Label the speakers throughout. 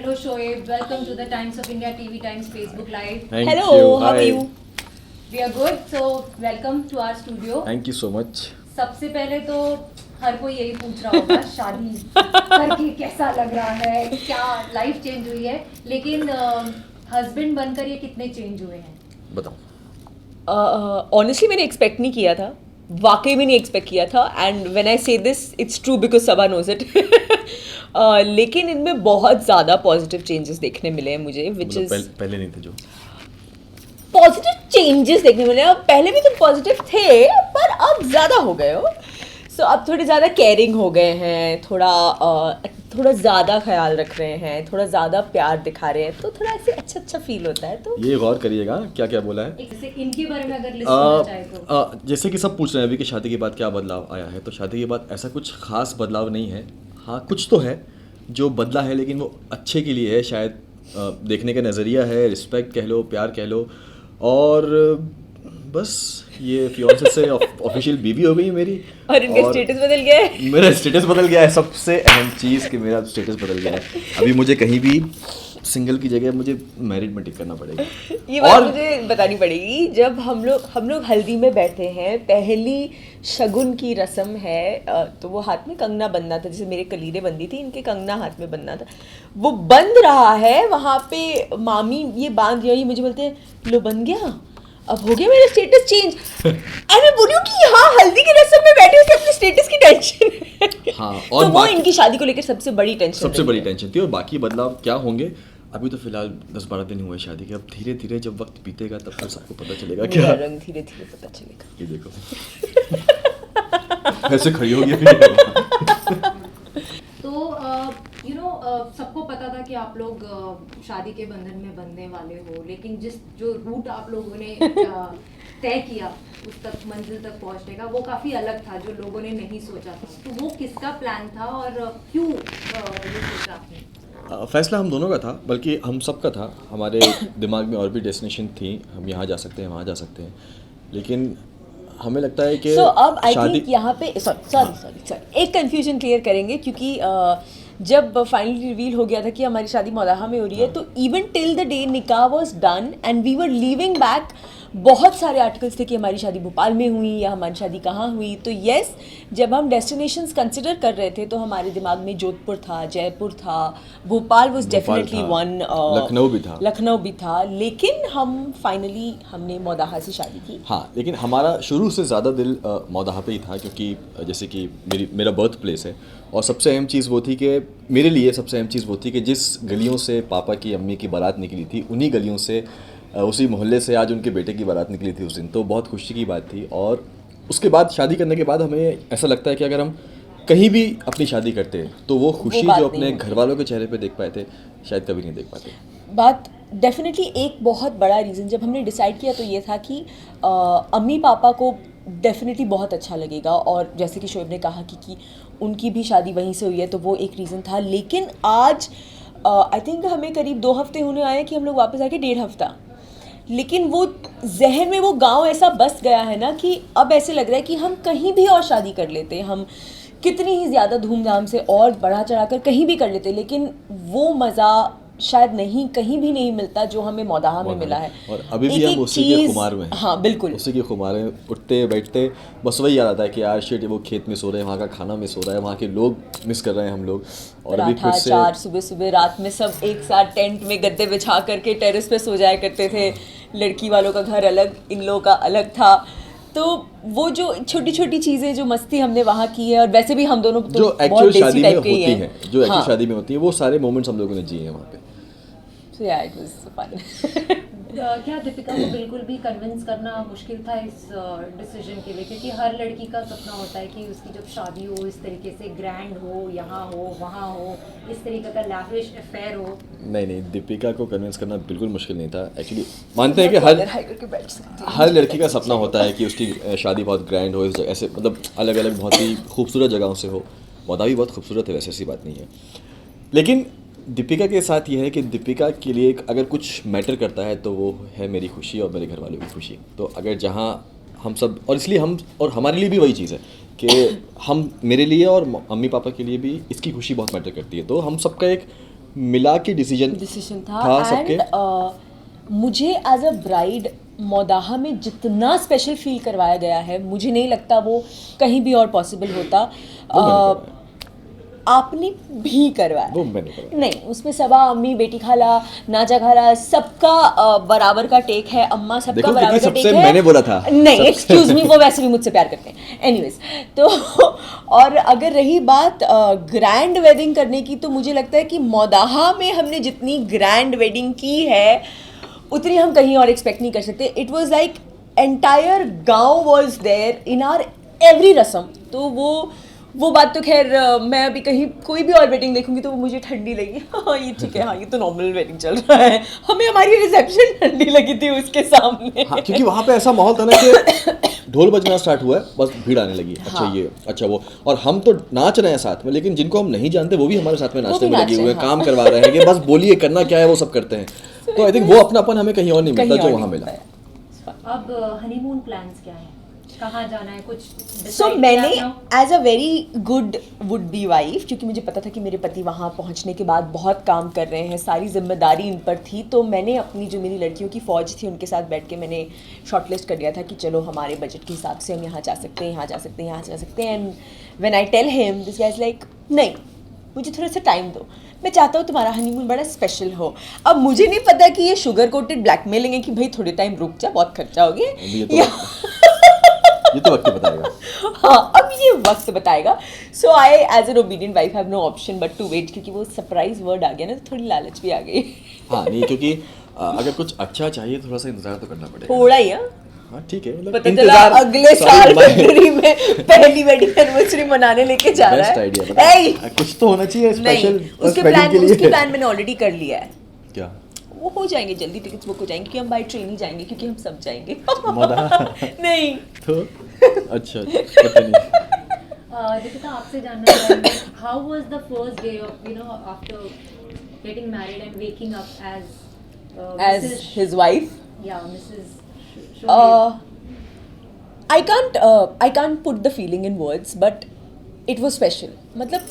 Speaker 1: Hello Shoaib, welcome to the Times of India TV Times Facebook Live.
Speaker 2: Hello, how are you?
Speaker 1: We are good, so welcome to our studio.
Speaker 2: Thank you so much.
Speaker 1: सबसे पहले तो हर कोई यही पूछ रहा होगा शादी करके कैसा लग रहा है, क्या लाइफ चेंज हुई है, लेकिन हस्बैंड बनकर ये कितने चेंज हुए हैं?
Speaker 2: बताओ.
Speaker 3: ऑनेस्टली मैंने एक्सपेक्ट नहीं किया था, वाकई में नहीं एक्सपेक्ट किया था. And when I say this it's true because Saba knows it. लेकिन इनमें बहुत ज़्यादा पॉजिटिव चेंजेस देखने मिले हैं मुझे, विच इज़
Speaker 2: पहले नहीं थे जो
Speaker 3: पॉजिटिव चेंजेस देखने मिले. अब पहले भी तो पॉजिटिव थे पर अब ज़्यादा हो गए हो. सो अब थोड़े ज़्यादा केयरिंग हो गए हैं, थोड़ा ज़्यादा ख्याल रख रहे हैं, थोड़ा ज़्यादा प्यार दिखा रहे हैं, तो थोड़ा ऐसे अच्छा फील होता है. तो
Speaker 2: ये गौर करिएगा क्या क्या बोला है.
Speaker 1: जैसे इनके बारे में अगर लिस्ट करना चाहे तो
Speaker 2: जैसे कि सब पूछ रहे हैं अभी कि शादी के बाद क्या बदलाव आया है, तो शादी के बाद ऐसा कुछ खास बदलाव नहीं है. हाँ, कुछ तो है जो बदला है, लेकिन वो अच्छे के लिए है. शायद देखने का नज़रिया है, रिस्पेक्ट कह लो, प्यार कह लो, और बस ये फियांसे से ऑफिशियल बीवी हो गई है मेरी.
Speaker 3: और इनका स्टेटस बदल गया है.
Speaker 2: मेरा स्टेटस बदल गया है. सबसे अहम चीज़ कि मेरा स्टेटस बदल गया है. अभी मुझे कहीं भी सिंगल की जगह मुझे मैरिड में टिक करना पड़ेगा.
Speaker 3: ये बात मुझे बतानी पड़ेगी. जब हम लोग हल्दी में बैठे हैं, पहली शगुन की रस्म है, तो वो हाथ में कंगना बंधना था. जैसे मेरे कलीरे बंदी थी, इनके कंगना हाथ में बंधना था. वो बंध रहा है वहाँ पे, मामी ये बांध रही, मुझे बोलते हैं लो बंध गया, अब हो गया मेरा स्टेटस चेंज. और मैं बोली कि हाँ, हल्दी की रस्म में बैठे उसके अपने स्टेटस की टेंशन.
Speaker 2: हाँ, और
Speaker 3: तो वो इनकी शादी को लेकर सबसे बड़ी टेंशन
Speaker 2: थी. और बाकी बदलाव क्या होंगे अभी तो फिलहाल 10-12 दिन हुए शादी के. अब धीरे धीरे जब वक्त बीतेगा तब तक सबको पता चलेगा क्या
Speaker 3: रंग धीरे धीरे पता चलेगा.
Speaker 2: ये देखो ऐसे खड़ी होगी फिर.
Speaker 1: तो सबको पता था कि आप लोग शादी के बंधन में बंधने वाले हो, लेकिन जो रूट आप लोगों ने तय किया उस तक मंजिल तक पहुंचने का, वो काफ़ी अलग था, जो लोगों ने नहीं सोचा था. तो वो किसका प्लान था और क्यों ये सोचा आपने?
Speaker 2: फैसला हम दोनों का था, बल्कि हम सब का था. हमारे दिमाग में और भी डेस्टिनेशन थी, हम यहाँ जा सकते हैं, वहाँ जा सकते हैं, लेकिन हमें लगता है कि
Speaker 3: अब आई थिंक यहाँ पे सॉरी एक कंफ्यूजन क्लियर करेंगे, क्योंकि जब फाइनली रिवील हो गया था कि हमारी शादी मौलाहा में हो रही है, तो इवन टिल द डे निकाह was done and we were leaving back, बहुत सारे आर्टिकल्स थे कि हमारी शादी भोपाल में हुई या हमारी शादी कहाँ हुई. तो येस, जब हम डेस्टिनेशंस कंसिडर कर रहे थे तो हमारे दिमाग में जोधपुर था, जयपुर था, Bhopal was definitely one, Lucknow भी था, लेकिन हमने मौदाहा से शादी की.
Speaker 2: हाँ, लेकिन हमारा शुरू से ज़्यादा दिल मौदाहा पे ही था, क्योंकि जैसे कि मेरा बर्थ प्लेस है. और सबसे अहम चीज़ वो थी कि मेरे लिए सबसे अहम चीज़ वो थी कि जिस गलियों से पापा की अम्मी की बारात निकली थी, उन्हीं गलियों से, उसी मोहल्ले से आज उनके बेटे की बारात निकली थी उस दिन. तो बहुत खुशी की बात थी. और उसके बाद शादी करने के बाद हमें ऐसा लगता है कि अगर हम कहीं भी अपनी शादी करते तो वो खुशी जो अपने घर वालों के चेहरे पे देख पाए थे, शायद कभी नहीं देख पाते.
Speaker 3: बात डेफिनेटली एक बहुत बड़ा रीज़न जब हमने डिसाइड किया तो ये था कि अम्मी पापा को डेफिनेटली बहुत अच्छा लगेगा, और जैसे कि शोएब ने कहा कि उनकी भी शादी वहीं से हुई है, तो वो एक रीज़न था. लेकिन आज आई थिंक हमें करीब 2 हफ्ते होने आए कि हम लोग वापस आके 1.5 हफ्ता, लेकिन वो जहन में वो गांव ऐसा बस गया है ना कि अब ऐसे लग रहा है कि हम कहीं भी और शादी कर लेते, हम कितनी ही ज़्यादा धूमधाम से और बढ़ा चढ़ा कर कहीं भी कर लेते, लेकिन वो मज़ा शायद कहीं भी नहीं मिलता जो हमें मौदाहा में मिला है.
Speaker 2: और अभी भी हम उसी के खुमार में हैं.
Speaker 3: हाँ बिल्कुल,
Speaker 2: उसी के खुमार में उठते बैठते बस वही याद आता है कि यार शिट, वो खेत में सो रहे हैं, वहाँ का खाना मिस हो रहा है, वहाँ के लोग मिस कर रहे हैं हम लोग. और अभी फिर से
Speaker 3: चार सुबह रात में सब एक साथ टेंट में गद्दे बिछा करके टेरेस पे सो जाया करते थे. लड़की वालों का घर अलग, इन लोगों का अलग था. तो वो जो छोटी छोटी चीज़ें जो मस्ती हमने वहाँ की है, और वैसे भी हम दोनों
Speaker 2: जो एक्चुअल शादी में होती हैं, जो एक्चुअल शादी में होती है, वो सारे मोमेंट्स हम लोगों ने जिए हैं वहाँ पे.
Speaker 3: So yeah, it was fun.
Speaker 1: क्या दीपिका को बिल्कुल भी कन्विंस करना मुश्किल था इस डिसीजन के लिए, क्योंकि हर लड़की का सपना होता है कि उसकी जब शादी हो इस तरीके से ग्रैंड हो, यहाँ हो वहाँ हो, इस तरीके का लैविश अफेयर हो.
Speaker 2: नहीं, दीपिका को कन्विंस करना बिल्कुल मुश्किल नहीं था. एक्चुअली मानते हैं कि हर लड़की का सपना होता है कि उसकी शादी बहुत ग्रैंड हो, इस जगह से, मतलब अलग अलग बहुत ही खूबसूरत जगहों से हो. मौदा भी बहुत खूबसूरत है, वैसे ऐसी बात नहीं है. लेकिन दीपिका के साथ ये है कि दीपिका के लिए अगर कुछ मैटर करता है तो वो है मेरी खुशी और मेरे घर वालों की खुशी. तो अगर जहाँ हम सब, और इसलिए हम, और हमारे लिए भी वही चीज़ है कि हम, मेरे लिए और मम्मी पापा के लिए भी इसकी खुशी बहुत मैटर करती है. तो हम सबका एक मिला के डिसीजन
Speaker 3: था
Speaker 2: सबके।
Speaker 3: एंड मुझे एज अ ब्राइड मौदाहा में जितना स्पेशल फील करवाया गया है, मुझे नहीं लगता वो कहीं भी और पॉसिबल होता।
Speaker 2: वो मैंने करवाया।
Speaker 3: आपने भी करवाया।
Speaker 2: वो मैंने करवाया।
Speaker 3: नहीं, उसमें सबा, अम्मी, बेटी खाला, नाचा खाला, सबका बराबर का टेक है। अम्मा सबका
Speaker 2: देखो,
Speaker 3: बराबर
Speaker 2: क्योंकि
Speaker 3: का टेक
Speaker 2: सबसे
Speaker 3: है।
Speaker 2: मैंने बोला था।
Speaker 3: नहीं, एक्सक्यूज मी, वो वैसे भी मुझसे प्यार करते हैं। एनीवेज, तो और अगर रही बात ग्रैंड वेडिंग करने की, तो मुझे लगता है कि मौदाहा में हमने जितनी ग्रैंड वेडिंग की है उतनी हम कहीं और एक्सपेक्ट नहीं कर सकते। इट वॉज लाइक एंटायर गाँव was there in our every रस्म। तो वो बात तो खैर मैं अभी कहीं कोई भी और वेडिंग देखूंगी तो वो मुझे ठंडी लगी। हाँ ये ठीक है, हाँ ये तो नॉर्मल वेडिंग चल रहा है। हमें हमारी रिसेप्शन ठंडी लगी थी उसके सामने।
Speaker 2: हाँ, क्योंकि वहाँ पे ऐसा माहौल था ना कि ढोल बजना स्टार्ट हुआ है, बस भीड़ आने लगी। अच्छा
Speaker 3: हाँ।
Speaker 2: ये, अच्छा वो, और हम तो नाच रहे हैं साथ में, लेकिन जिनको हम नहीं जानते वो भी हमारे साथ में नाचने में
Speaker 3: नाच
Speaker 2: लगे
Speaker 3: रहे
Speaker 2: हुए
Speaker 3: हैं,
Speaker 2: हैं, काम करवा रहे हैं कि बस बोलिए करना क्या है, वो सब करते हैं। तो आई थिंक वो अपनापन हमें कहीं और नहीं मिलता जो वहाँ मिला।
Speaker 1: अब हनीमून प्लान्स क्या है, कहाँ जाना है, कुछ
Speaker 3: सो मैंने as a very good would be wife, क्योंकि मुझे पता था कि मेरे पति वहाँ पहुँचने के बाद बहुत काम कर रहे हैं, सारी जिम्मेदारी इन पर थी, तो मैंने अपनी जो मेरी लड़कियों की फ़ौज थी उनके साथ बैठ के मैंने शॉर्टलिस्ट कर लिया था कि चलो हमारे बजट के हिसाब से हम यहाँ जा सकते हैं, यहाँ जा सकते हैं, यहाँ जा सकते हैं। And when I tell him, this guy is like, नहीं मुझे थोड़ा सा टाइम दो, मैं चाहता हूँ तुम्हारा हनीमून बड़ा स्पेशल हो। अब मुझे नहीं पता कि ये शुगर कोटेड ब्लैकमेलिंग है कि भाई थोड़े टाइम रुक जा, बहुत खर्चा हो गया,
Speaker 2: ये तो वक्त बताएगा।
Speaker 3: हाँ, अब ये वक्त बताएगा। So I as an obedient wife have no option but to wait, क्योंकि वो सरप्राइज वर्ड आ गया ना, तो थोड़ी लालच भी आ गई।
Speaker 2: हाँ नहीं, क्योंकि अगर कुछ अच्छा चाहिए थोड़ा सा इंतजार तो करना पड़ेगा।
Speaker 3: थोड़ा ही।
Speaker 2: हाँ ठीक है, मतलब
Speaker 3: पता चला अगले साल फरवरी में पहली वेडिंग एनिवर्सरी मनाने लेके जा रहा है।
Speaker 2: बेस्ट आइडिया, कुछ तो होना चाहिए स्पेशल।
Speaker 3: उसके प्लान मैंने ऑलरेडी कर लिया है।
Speaker 2: क्या?
Speaker 3: वो हो जाएंगे जल्दी, टिकट्स बुक हो जाएंगे, क्योंकि हम बाय ट्रेन ही जाएंगे, क्योंकि हम सब जाएंगे। नहीं
Speaker 2: तो अच्छा, पता नहीं।
Speaker 1: दीपिका, आपसे जानना चाहेंगे, how was the first day of after getting married and waking up
Speaker 3: as his wife?
Speaker 1: या Mrs
Speaker 3: I can't put the feeling in words, but it was special. मतलब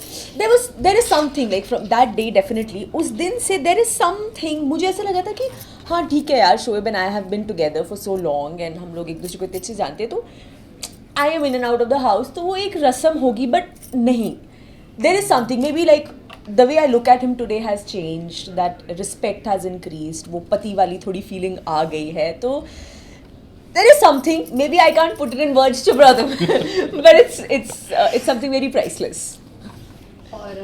Speaker 3: there is something like from that day definitely. उस दिन से there is something, मुझे ऐसा लगा था कि हाँ ठीक है यार, Shoaib and I have been together for so long and हम लोग एक दूसरे को इतने अच्छे जानते हैं, तो I am in and out of the house, तो वो एक रस्म होगी, but नहीं, there is something, maybe like the way I look at him today has changed, that respect has increased, वो पति वाली थोड़ी feeling आ गई है, तो there is something, maybe I can't put it in words to brother, but it's something very priceless.
Speaker 1: और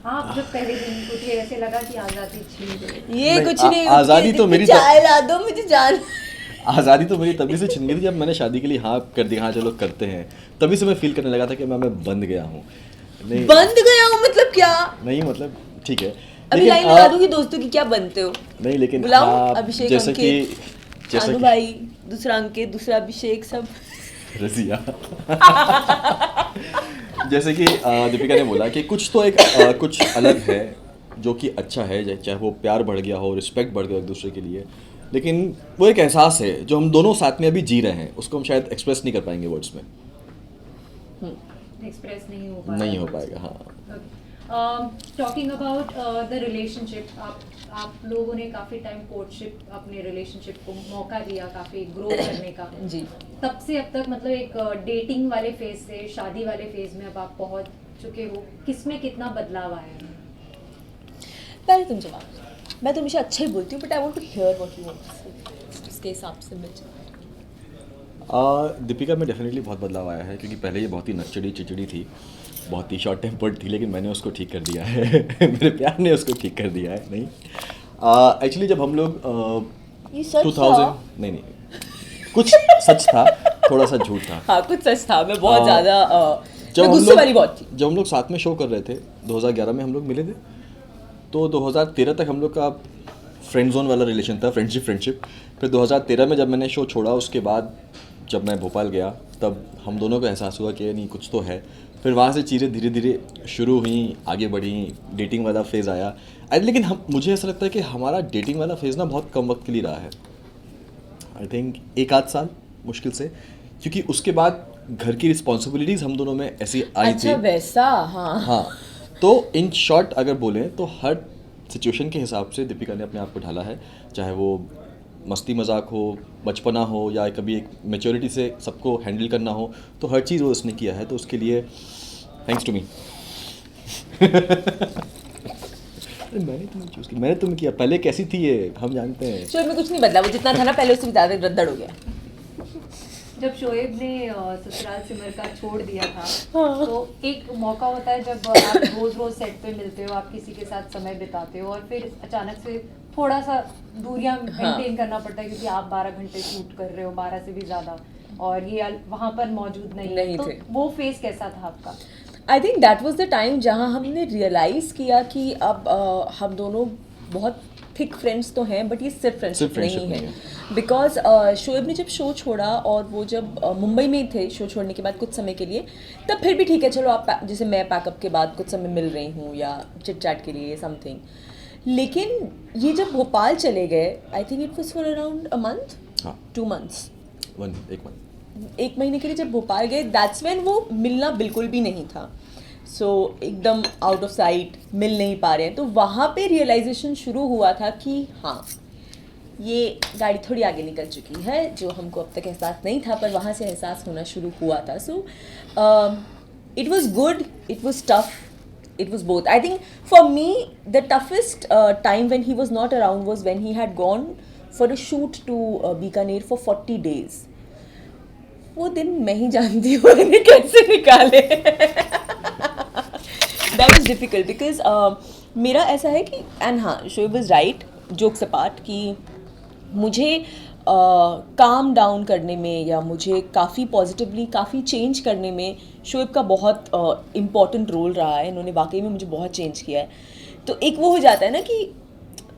Speaker 1: आप जब पहले दिन उठे ऐसे लगा कि आज़ादी छीन गई?
Speaker 3: ये कुछ नहीं,
Speaker 2: आज़ादी तो मेरी
Speaker 3: चाय ला दो मुझे जान।
Speaker 2: आज़ादी तो मेरी तभी से छिन गई थी जब मैंने शादी के लिए हाँ कर दी, हाँ चलो करते हैं, तभी से मैं फील करने लगा था कि मैं बंद गया हूँ। नहीं,
Speaker 3: बंद गया हूँ मतलब क्या?
Speaker 2: नहीं मतलब ठीक है,
Speaker 3: अभी लाइन लगा दूंगी दोस्तों की, क्या बनते हो?
Speaker 2: नहीं लेकिन
Speaker 3: बुलाओ अभिषेक,
Speaker 2: जैसे कि
Speaker 3: अनु भाई, दूसरा अंकित, दूसरा अभिषेक, सब
Speaker 2: रजिया। जैसे कि दीपिका ने बोला कि कुछ तो एक कुछ अलग है जो कि अच्छा है, चाहे वो प्यार बढ़ गया हो, रिस्पेक्ट बढ़ गया एक दूसरे के लिए, लेकिन वो एक एहसास है जो हम दोनों साथ में अभी जी रहे हैं, उसको हम शायद एक्सप्रेस नहीं कर पाएंगे वर्ड्स में।
Speaker 1: एक्सप्रेस नहीं हो
Speaker 2: पाएगा। हाँ,
Speaker 1: टॉकिंग अबाउट द रिलेशनशिप, आप लोगों ने काफ़ी टाइम कोर्टशिप, अपने रिलेशनशिप को मौका दिया काफ़ी ग्रो करने का
Speaker 3: जी।
Speaker 1: तब से अब तक, मतलब एक डेटिंग वाले फेज से शादी वाले फेज में अब आप पहुंच चुके हो, किसमें कितना बदलाव आया है?
Speaker 3: पहले तुम जवाब दो। मैं तो हमेशा अच्छा ही बोलती हूँ, but I want to hear what you want, इसके हिसाब से मैं
Speaker 2: दीपिका में डेफिनेटली बहुत बदलाव आया है, क्योंकि पहले ये बहुत ही नकचड़ी चिचड़ी थी, बहुत ही शॉर्ट टेम्पर्ड थी, लेकिन मैंने उसको ठीक कर दिया है। मेरे प्यार ने उसको ठीक कर दिया है। नहीं एक्चुअली जब हम लोग 2000 नहीं कुछ सच था, थोड़ा सा झूठ था।
Speaker 3: हाँ कुछ सच था, मैं बहुत ज़्यादा
Speaker 2: जब
Speaker 3: गुस्से वाली बहुत थी।
Speaker 2: जब हम लोग साथ में शो कर रहे थे 2011 में हम लोग मिले थे, तो 2013 तक हम लोग का फ्रेंड जोन वाला रिलेशन था, फ्रेंडशिप। फिर 2013 में जब मैंने शो छोड़ा, उसके बाद जब मैं भोपाल गया, तब हम दोनों को एहसास हुआ कि नहीं कुछ तो है। फिर वहाँ से चीज़ें धीरे धीरे शुरू हुई, आगे बढ़ी, डेटिंग वाला फेज़ आया। लेकिन मुझे ऐसा लगता है कि हमारा डेटिंग वाला फेज़ ना बहुत कम वक्त के लिए रहा है, आई थिंक 1-8 साल मुश्किल से, क्योंकि उसके बाद घर की रिस्पॉन्सिबिलिटीज़ हम दोनों में ऐसी आई थी।
Speaker 3: अच्छा वैसा, हाँ।
Speaker 2: तो इन शॉर्ट अगर बोलें तो हर सिचुएशन के हिसाब से दीपिका ने अपने आप को ढाला है, चाहे वो मस्ती मजाक हो, बचपना हो, या कभी एक मैच्योरिटी से सबको हैंडल करना हो, तो हर चीज़ वो उसने किया है, तो उसके लिए थैंक्स टू मी। मैंने तुम्हें चूज़ किया, मैंने तुम्हें किया, पहले कैसी थी ये हम जानते हैं।
Speaker 3: शोएब में कुछ नहीं बदला, वो जितना था ना पहले उससे भी ज़्यादा रद्दड़ हो गया।
Speaker 1: जब शोएब ने ससुराल सिमर का छोड़ दिया था,
Speaker 3: हाँ।
Speaker 1: तो एक मौका होता है जब आप रोज रोज सेट पे मिलते हो, आप किसी के साथ समय बिताते हो, और फिर अचानक से थोड़ा सा दूरियां मेंटेन करना पड़ता है, क्योंकि आप 12 घंटे शूट कर रहे हो, 12 से भी ज़्यादा, और ये वहाँ पर मौजूद नहीं
Speaker 3: थे।
Speaker 1: तो वो फेस कैसा था आपका?
Speaker 3: आई think that was the time जहाँ हमने रियलाइज़ किया कि अब हम दोनों बहुत थिक फ्रेंड्स तो हैं, बट ये सिर्फ फ्रेंडशिप नहीं है। बिकॉज शोएब ने जब शो छोड़ा, और वो जब मुंबई में ही थे शो छोड़ने के बाद कुछ समय के लिए, तब फिर भी ठीक है, चलो आप जैसे मैं पैकअप के बाद कुछ समय मिल रही हूँ या चिट चैट के लिए समथिंग, लेकिन ये जब भोपाल चले गए, I think it was for around a month, 2 months, एक महीने के लिए जब भोपाल गए, दैट्स व्हेन वो मिलना बिल्कुल भी नहीं था। सो एकदम आउट ऑफ साइट, मिल नहीं पा रहे हैं, तो वहाँ पे रियलाइजेशन शुरू हुआ था कि हाँ, ये गाड़ी थोड़ी आगे निकल चुकी है, जो हमको अब तक एहसास नहीं था, पर वहाँ से एहसास होना शुरू हुआ था। So it was good, it was tough, it was both. I think for me the toughest time when he was not around was when he had gone for a shoot to Bikaner for 40 days. वो दिन मैं ही जानती हूँ मैंने कैसे निकाले। That was difficult because मेरा ऐसा है कि, and हाँ, Shoaib is right, jokes apart, कि मुझे काम डाउन करने में या मुझे काफ़ी पॉजिटिवली काफ़ी चेंज करने में शोएब का बहुत इम्पॉर्टेंट रोल रहा है। इन्होंने वाकई में मुझे बहुत चेंज किया है। तो एक वो हो जाता है ना कि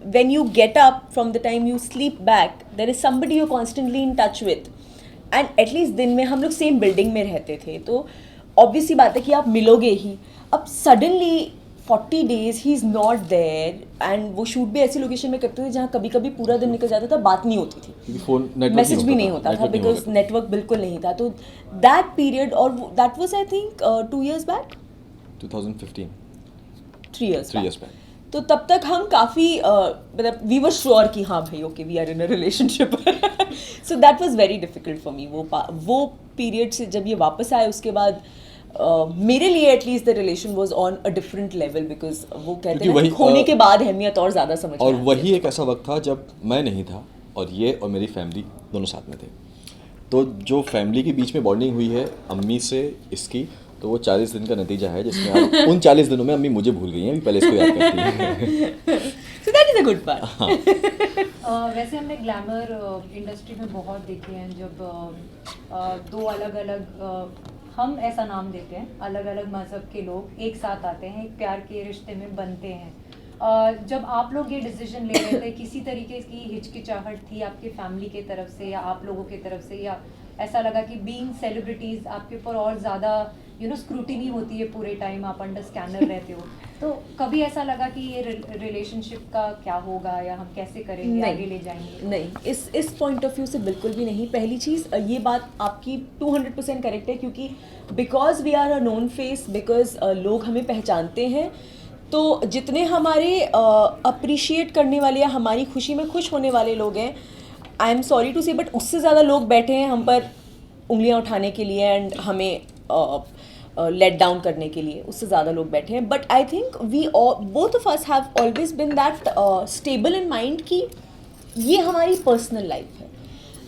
Speaker 3: when you get up from the time you sleep back, there is somebody you constantly in touch with, and at least दिन में हम लोग सेम बिल्डिंग में रहते थे, तो ऑब्वियसली बात है कि आप मिलोगे ही। अब suddenly 40 days he is not there, and वो शूट भी ऐसी लोकेशन में करते थे जहाँ कभी कभी पूरा दिन निकल जाता था, बात नहीं होती थी,
Speaker 2: फोन
Speaker 3: मैसेज भी नहीं होता था, बिकॉज नेटवर्क बिल्कुल नहीं था। तो दैट पीरियड, और that was I think 2 years back,
Speaker 2: 2015,
Speaker 3: 3 years
Speaker 2: back.
Speaker 3: तो तब तक हम काफ़ी मतलब वी वर श्योर कि हाँ भाई okay we are in a relationship. So that was very difficult for me. वो पीरियड से जब ये वापस आए, उसके बाद मेरे लिए at least the relation was on a different level, because वो कहते हैं कि खोने के बाद अहमियत और ज़्यादा समझ
Speaker 2: और वही एक ऐसा वक्त था जब मैं नहीं था और ये और मेरी फैमिली दोनों साथ में थे। तो जो फैमिली के बीच में बॉन्डिंग हुई है अम्मी से इसकी, तो वो 40 दिन का नतीजा है, जिसमें अब उन 40 दिनों में अम्मी मुझे भूल गई हैं, अभी पहले इसको याद करती हैं।
Speaker 3: So that is a good part.
Speaker 1: वैसे हमने ग्लैमर इंडस्ट्री में बहुत देखे हैं, जब दो अलग अलग हम ऐसा नाम देते हैं, अलग अलग मज़हब के लोग एक साथ आते हैं, एक प्यार के रिश्ते में बनते हैं। जब आप लोग ये डिसीजन ले रहे थे, किसी तरीके की हिचकिचाहट थी आपकी फैमिली के तरफ से या आप लोगों की तरफ से, या ऐसा लगा कि बीइंग सेलिब्रिटीज़ आपके ऊपर और ज़्यादा स्क्रूटिनी होती है पूरे टाइम, आप अंडर स्कैनर रहते हो, तो कभी ऐसा लगा कि ये रिलेशनशिप का क्या होगा या हम कैसे करेंगे, आगे ले जाएंगे?
Speaker 3: नहीं, इस पॉइंट ऑफ व्यू से बिल्कुल भी नहीं। पहली चीज़, ये बात आपकी 200% करेक्ट है, क्योंकि because we are a known face, because लोग हमें पहचानते हैं, तो जितने हमारे अप्रिशिएट करने वाले या हमारी खुशी में खुश होने वाले लोग हैं, आई एम सॉरी टू से, बट उससे ज़्यादा लोग बैठे हैं हम पर उंगलियां उठाने के लिए एंड हमें लेट डाउन करने के लिए, उससे ज़्यादा लोग बैठे हैं। But I think we both of us have always been that stable in mind कि ये हमारी पर्सनल लाइफ है।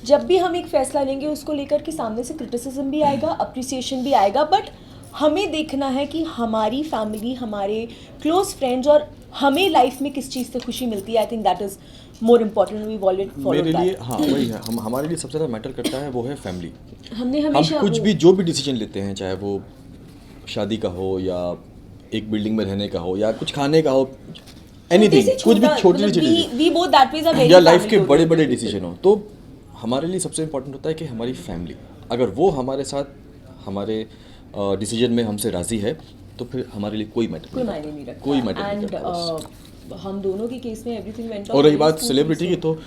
Speaker 3: जब भी हम एक फ़ैसला लेंगे उसको लेकर के सामने से क्रिटिसिज्म भी आएगा, अप्रिसिएशन भी आएगा, बट हमें देखना है कि हमारी फैमिली, हमारे क्लोज फ्रेंड्स और हमें लाइफ में किस चीज़ से खुशी मिलती है। I think that is more important, we already follow
Speaker 2: मेरे लिए हाँ वही है, हमारे लिए सबसे ज़्यादा मैटर करता है वो है फैमिली।
Speaker 3: हमने हमेशा
Speaker 2: हम कुछ भी जो भी डिसीजन लेते हैं, चाहे वो शादी का हो या एक बिल्डिंग में रहने का हो या कुछ खाने का हो, एनीथिंग, कुछ भी छोटी चीज़ें या लाइफ के बड़े बड़े डिसीजन हो, तो हमारे लिए सबसे इम्पोर्टेंट होता है कि हमारी फैमिली, अगर वो हमारे साथ हमारे डिसीजन में हमसे राज़ी है, तो फिर हमारे लिए कोई मैटर नहीं रखता, कोई मैटर नहीं करता।
Speaker 3: हम दोनों के केस में एवरीथिंग वेंट।
Speaker 2: और रही बात सेलिब्रिटी की, तो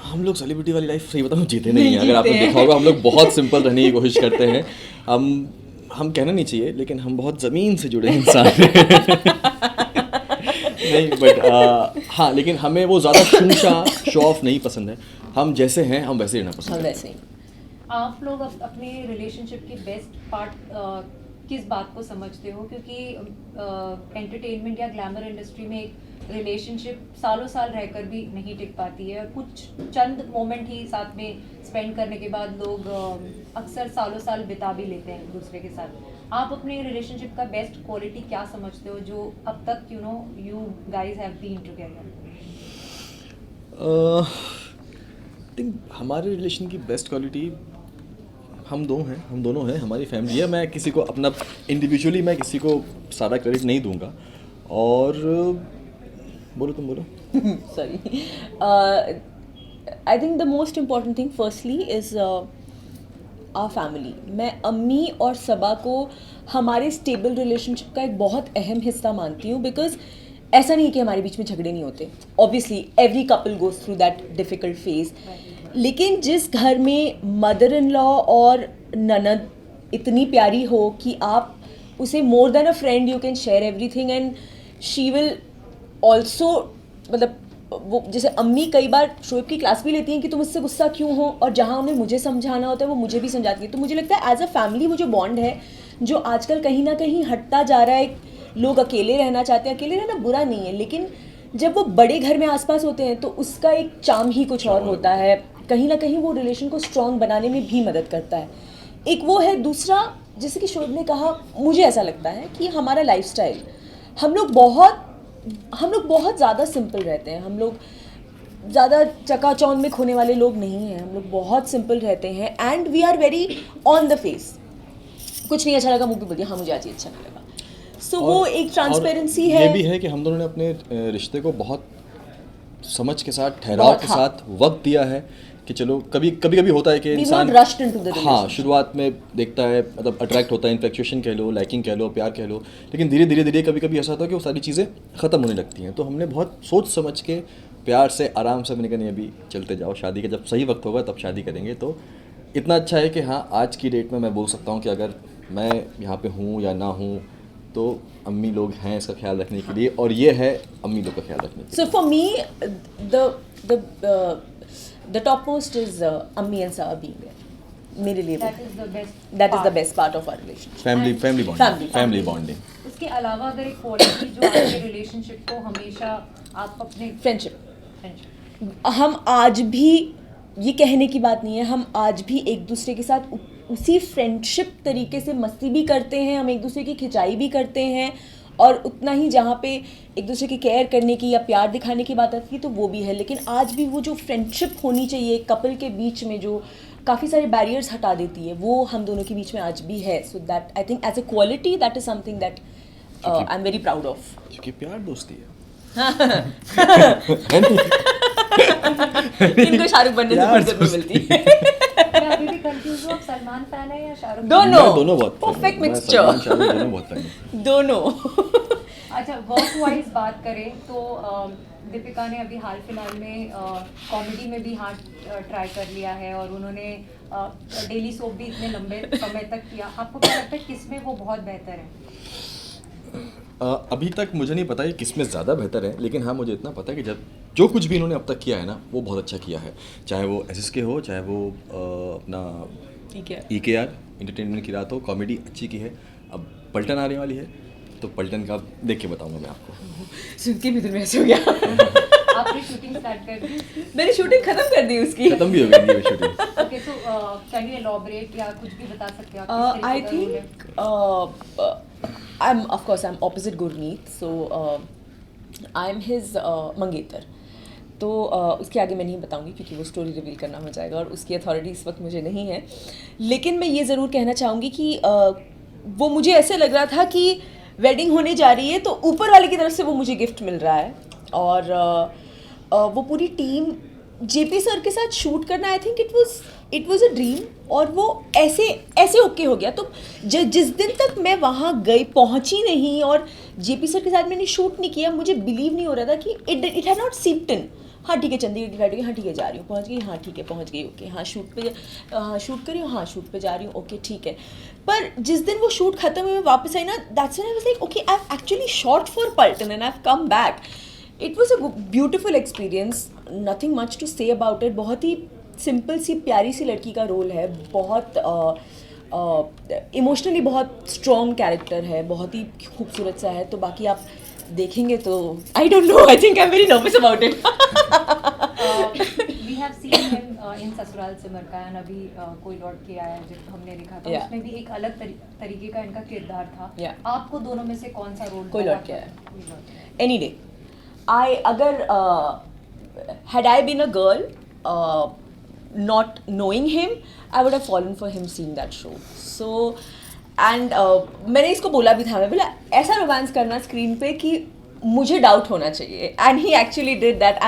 Speaker 2: हम लोग सेलिब्रिटी वाली लाइफ सही बताऊँ जीते नहीं हैं। अगर आपने देखा होगा, हम लोग बहुत सिंपल रहने की कोशिश करते हैं। हम कहना नहीं चाहिए, लेकिन हम बहुत ज़मीन से जुड़े इंसान हैं। नहीं बट हाँ, लेकिन हमें वो ज़्यादा शो ऑफ नहीं पसंद है। हम जैसे हैं हम वैसे रहना पसंद
Speaker 3: हम
Speaker 2: है।
Speaker 3: वैसे ही
Speaker 1: आप लोग अपने रिलेशनशिप की बेस्ट पार्ट किस बात को समझते हो? क्योंकि एंटरटेनमेंट या ग्लैमर इंडस्ट्री में एक रिलेशनशिप सालों साल रहकर भी नहीं टिक पाती है, और कुछ चंद मोमेंट ही साथ में स्पेंड करने के बाद लोग अक्सर सालों साल बिता भी लेते हैं एक दूसरे के साथ। आप अपने रिलेशनशिप का बेस्ट क्वालिटी क्या समझते हो जो अब तक you guys have been together?
Speaker 2: Think हमारे रिलेशन की बेस्ट क्वालिटी हम दोनों हैं, हमारी फैमिली है। मैं किसी को अपना इंडिविजुअली मैं किसी को सारा क्रेडिट नहीं दूंगा। और बोलो, तुम बोलो।
Speaker 3: sorry I think the most important thing firstly is our family. मैं अम्मी और सबा को हमारे स्टेबल रिलेशनशिप का एक बहुत अहम हिस्सा मानती हूँ, बिकॉज ऐसा नहीं है कि हमारे बीच में झगड़े नहीं होते। Obviously every couple goes through that difficult phase, लेकिन जिस घर में मदर इन लॉ और ननद इतनी प्यारी हो कि आप उसे more than a friend you can share everything, and she will also, मतलब वो जैसे अम्मी कई बार शोएब की क्लास भी लेती हैं कि तुम इससे गुस्सा क्यों हो, और जहाँ उन्हें मुझे समझाना होता है वो मुझे भी समझाती है। तो मुझे लगता है एज अ फैमिली वो जो बॉन्ड है जो आजकल कहीं ना कहीं हटता जा रहा है। लोग अकेले रहना चाहते हैं, अकेले रहना बुरा नहीं है, लेकिन जब वो बड़े घर में आसपास होते हैं तो उसका एक चार्म ही कुछ और होता है। कहीं ना कहीं वो रिलेशन को स्ट्रॉन्ग बनाने में भी मदद करता है। एक वो है। दूसरा, जैसे कि शोएब ने कहा, मुझे ऐसा लगता है कि हमारा लाइफस्टाइल, हम लोग बहुत ज़्यादा सिंपल रहते हैं। हम लोग ज़्यादा चकाचौंध में खोने वाले लोग नहीं हैं। हम लोग बहुत सिंपल रहते हैं, and we are very on the face. कुछ नहीं अच्छा लगा, मुँह पे बोल दिया हाँ मुझे आज ये अच्छा नहीं लगा। सो वो एक ट्रांसपेरेंसी है।
Speaker 2: ये भी है कि हम दोनों ने अपने रिश्ते को बहुत समझ के साथ, ठहराव के साथ वक्त दिया है कि चलो कभी होता है कि इंसान हाँ शुरुआत में देखता है, मतलब अट्रैक्ट होता है, इन्फेक्चुएशन कह लो, लाइकिंग कह लो, प्यार कह लो, लेकिन धीरे धीरे कभी ऐसा होता है कि वो सारी चीज़ें ख़त्म होने लगती हैं। तो हमने बहुत सोच समझ के प्यार से आराम से मैंने कहा नहीं अभी चलते जाओ, शादी का जब सही वक्त होगा तब शादी करेंगे। तो इतना अच्छा है कि हाँ आज की डेट में मैं बोल सकता हूँ कि अगर मैं यहाँ पे हूँ या ना हूँ तो अम्मी लोग हैं इसका ख्याल रखने के लिए, और ये है अम्मी लोग का ख्याल रखने के लिए।
Speaker 3: So for me the topmost is Ammi and Sawa being there. मेरे लिए
Speaker 1: That is the best
Speaker 3: that is the
Speaker 1: part.
Speaker 3: best part of our relationship.
Speaker 2: Family bonding.
Speaker 1: उसके अलावा अगर एक क्वालिटी जो आपके रिलेशनशिप को हमेशा आप अपने
Speaker 3: फ्रेंडशिप। हम आज भी, ये कहने की बात नहीं है, हम आज भी एक दूसरे के साथ उसी फ्रेंडशिप तरीके से मस्ती भी करते हैं, हम एक दूसरे की खिंचाई भी करते हैं, और उतना ही जहाँ पे एक दूसरे की केयर करने की या प्यार दिखाने की बात आती है तो वो भी है। लेकिन आज भी वो जो फ्रेंडशिप होनी चाहिए कपल के बीच में, जो काफ़ी सारे बैरियर्स हटा देती है, वो हम दोनों के बीच में आज भी है। So that I think as a quality that is something that I am very proud of.
Speaker 2: क्योंकि प्यार दोस्ती है।
Speaker 3: इनको शाहरुख बनने से फुर्सत नहीं मिलती।
Speaker 1: मैं अभी भी कंफ्यूज हूँ, आप सलमान फैन है या शाहरुख?
Speaker 3: दोनों
Speaker 2: बहुत
Speaker 3: परफेक्ट
Speaker 2: मैं
Speaker 3: मिक्सचर।
Speaker 2: सलमान शाहरुख दोनों बहुत fan हैं।
Speaker 3: दोनों।
Speaker 1: अच्छा, वर्क वाइज बात करें तो दीपिका ने अभी हाल फिलहाल में कॉमेडी में भी हाथ ट्राई कर लिया है, और उन्होंने डेली सोप भी इतने लंबे समय तक किया। आपको क्या लगता है किस में वो बहुत बेहतर है?
Speaker 2: अभी तक मुझे नहीं पता कि किस में ज़्यादा बेहतर है, लेकिन हाँ मुझे इतना पता है कि जो कुछ भी इन्होंने अब तक किया है ना वो बहुत अच्छा किया है। चाहे वो SSK हो, चाहे वो अपना EKR एंटरटेनमेंट की रात हो, कॉमेडी अच्छी की है। अब पलटन आने वाली है तो पलटन का देख के बताऊंगा मैं आपको।
Speaker 3: सुन के भी दिल में ऐसे हो गया।
Speaker 1: आपने शूटिंग स्टार्ट कर दी?
Speaker 3: मैंने शूटिंग खत्म कर दी उसकी।
Speaker 2: खत्म भी हो गई है shooting.
Speaker 1: Okay, so can you elaborate या कुछ भी बता सकते हो आप किस
Speaker 3: I
Speaker 1: तरीके का रोल है?
Speaker 3: think I'm opposite Gurmeet, so I'm his मंगेतर। तो उसके आगे मैं नहीं बताऊंगी क्योंकि वो स्टोरी रिवील करना हो जाएगा और उसकी अथॉरिटी इस वक्त मुझे नहीं है। लेकिन मैं ये ज़रूर कहना चाहूँगी कि वो मुझे ऐसे लग रहा था कि वेडिंग होने जा रही है तो ऊपर वाले की तरफ से वो मुझे गिफ्ट मिल रहा है, और वो पूरी टीम JP सर के साथ शूट करना, I think it was a dream, और वो ऐसे ओके हो गया। तो जिस दिन तक मैं वहाँ पहुँची नहीं और JP सर के साथ मैंने शूट नहीं किया, मुझे बिलीव नहीं हो रहा था कि इट हैड नॉट सीप्ड इन। हाँ ठीक है, चंडीगढ़ की फ्लाइट होगी, हाँ ठीक है जा रही हूँ, पहुँच गई, हाँ ठीक है पहुँच गई, ओके हाँ शूट पे शूट कर रही हूँ, हाँ शूट पे जा रही हूँ, ओके ठीक है। पर जिस दिन वो शूट खत्म हुई मैं वापस आई ना, that's when I was like okay I have actually shot for Paltan and I have come back. It was a beautiful experience, nothing much to say about it. बहुत ही सिंपल सी प्यारी सी लड़की का रोल है, बहुत इमोशनली बहुत स्ट्रॉन्ग कैरेक्टर है, बहुत ही खूबसूरत सा है। तो बाकी आप देखेंगे तो I don't know, I think I am very nervous about it.
Speaker 1: We have seen him in Sasural Simar का, एंड अभी कोई लौट के आया है जब हमने देखा था,
Speaker 3: Yeah.
Speaker 1: उसमें भी एक अलग तरीके का इनका किरदार था।
Speaker 3: Yeah.
Speaker 1: आपको दोनों में से कौन सा रोल
Speaker 3: कोई लौट के आया।
Speaker 1: कोई लौट के आया।
Speaker 3: Any day. अगर had I been a girl, not knowing him, I would have fallen for him seeing that show. So, and मैंने इसको बोला भी था, मैं बोला ऐसा रोमांस करना स्क्रीन पे कि मुझे डाउट होना चाहिए, and he actually did that.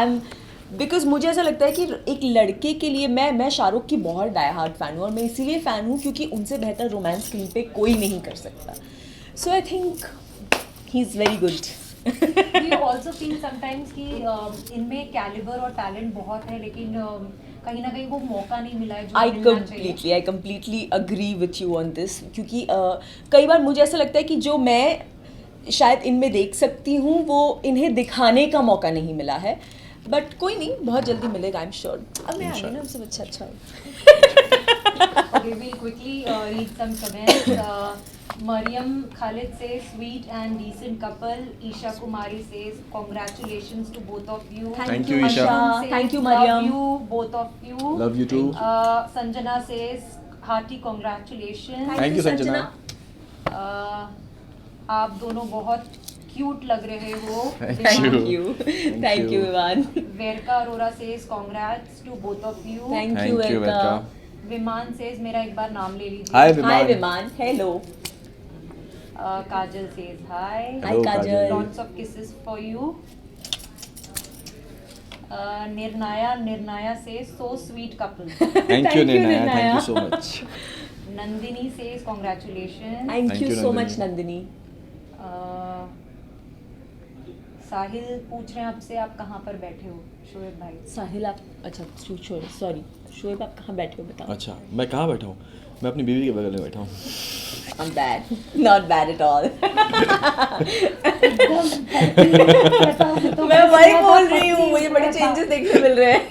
Speaker 3: Because मुझे ऐसा लगता है कि एक लड़के के लिए मैं शाहरुख की बहुत डाई हार्ड फ़ैन हूँ, और मैं इसीलिए फ़ैन हूँ क्योंकि उनसे बेहतर रोमांस स्क्रीन पे कोई नहीं कर सकता। So I think he is very good.
Speaker 1: Do you also feel sometimes कि इनमें कैलिबर और टैलेंट बहुत है, लेकिन कहीं ना कहीं वो मौका नहीं मिला है जो मिलना चाहिए?
Speaker 3: I completely agree with you on this, क्योंकि कई बार मुझे ऐसा लगता है कि जो मैं शायद इनमें देख सकती हूँ वो इन्हें दिखाने का मौका नहीं मिला है। बट कोई नहीं, बहुत जल्दी मिलेगा, आई एम श्योर। अब मैं आ गई ना, सब अच्छा
Speaker 1: Okay, we'll quickly read some comments. Mariam Khalid says, sweet and decent couple. Isha Kumari says, congratulations to both of you.
Speaker 2: Thank you, Isha.
Speaker 1: Says,
Speaker 3: Thank you, Mariam.
Speaker 1: Love you, both of you.
Speaker 2: Love you too.
Speaker 1: Sanjana says, hearty congratulations.
Speaker 2: Thank you, Sanjana.
Speaker 1: आप दोनों बहुत cute लग रहे हो.
Speaker 2: Thank you.
Speaker 3: Thank you विमान।
Speaker 1: Verka Arora says, congrats to both of you.
Speaker 3: Thank
Speaker 2: Thank
Speaker 3: you
Speaker 2: you,
Speaker 3: Verka.
Speaker 2: Verka.
Speaker 1: विमान says, मेरा एक बार नाम ले लीजिए.
Speaker 2: Hi, Viman.
Speaker 3: हाय विमान, hello.
Speaker 1: Kajal says hi.
Speaker 3: Hi
Speaker 2: Hello,
Speaker 3: Kajal।
Speaker 2: Kajal.
Speaker 1: Lots of kisses for you. Nirnaya says, so sweet couple.
Speaker 2: Thank you,
Speaker 3: Thank you,
Speaker 2: Nirnaya.
Speaker 3: Nirnaya.
Speaker 2: Thank you so much.
Speaker 1: Nandini says, congratulations.
Speaker 3: Thank
Speaker 2: Thank
Speaker 3: you
Speaker 2: you,
Speaker 3: so
Speaker 2: Nandini.
Speaker 3: Much Nandini.
Speaker 1: Sahil पूछ रहे हैं आपसे, आप कहाँ पर बैठे हो शोएब भाई?
Speaker 3: साहिल आप, अच्छा सॉरी शोएब आप कहाँ बैठे हो बताओ।
Speaker 2: अच्छा, मैं कहाँ बैठा हूँ? मैं अपनी बीवी के बगल में बैठा हूँ।
Speaker 3: I'm bad, not bad at all। मैं वही बोल रही हूँ, मुझे बड़े चेंजेस देखने मिल रहे हैं।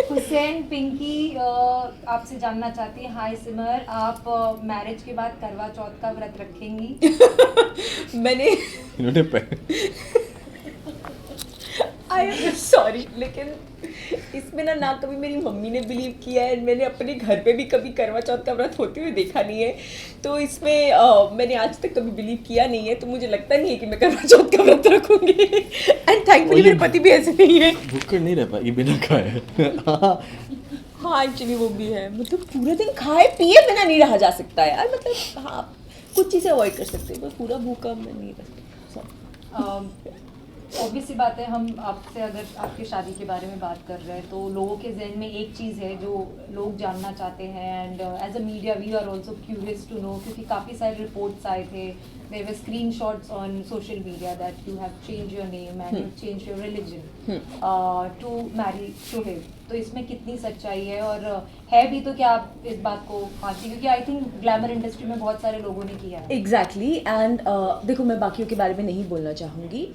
Speaker 1: हुसैन पिंकी आपसे जानना चाहती है, हाय सिमर, आप मैरिज के बाद करवा चौथ का व्रत रखेंगी?
Speaker 3: मैंने
Speaker 2: इन्होंने
Speaker 3: आई एम सॉरी, लेकिन इसमें ना कभी मेरी मम्मी ने बिलीव किया है, मैंने अपने घर पे भी कभी करवा चौथ का व्रत होते हुए देखा नहीं है, तो इसमें मैंने आज तक कभी बिलीव किया नहीं है, तो मुझे लगता नहीं है कि मैं करवा चौथ का व्रत रखूंगी। एंड थैंकफुली मेरे पति भी ऐसे नहीं है।
Speaker 2: भूखड़ नहीं रह पाएगी बिना खाए।
Speaker 3: हाँ एक्चुअली वो भी है, मतलब पूरे दिन खाए पिए बिना नहीं रहा जा सकता यार, मतलब हाँ कुछ चीज़ें अवॉइड कर सकते हैं, पर पूरा भूखा मैं नहीं रह सकता।
Speaker 1: ऑब्वियस सी बात है, हम आपसे अगर आपकी शादी के बारे में बात कर रहे हैं तो लोगों के जहन में एक चीज़ है जो लोग जानना चाहते हैं, and as a media we are also curious to know, क्योंकि काफ़ी सारे रिपोर्ट्स आए थे, there were screenshots on social media that you have change your name and you change your religion to marry Shoaib. तो इसमें कितनी सच्चाई है, और है भी तो क्या आप इस बात को मानती, क्योंकि आई थिंक ग्लैमर इंडस्ट्री में बहुत सारे लोगों ने किया है।
Speaker 3: एग्जैक्टली एंड देखो मैं बाकियों के बारे में नहीं बोलना चाहूँगी,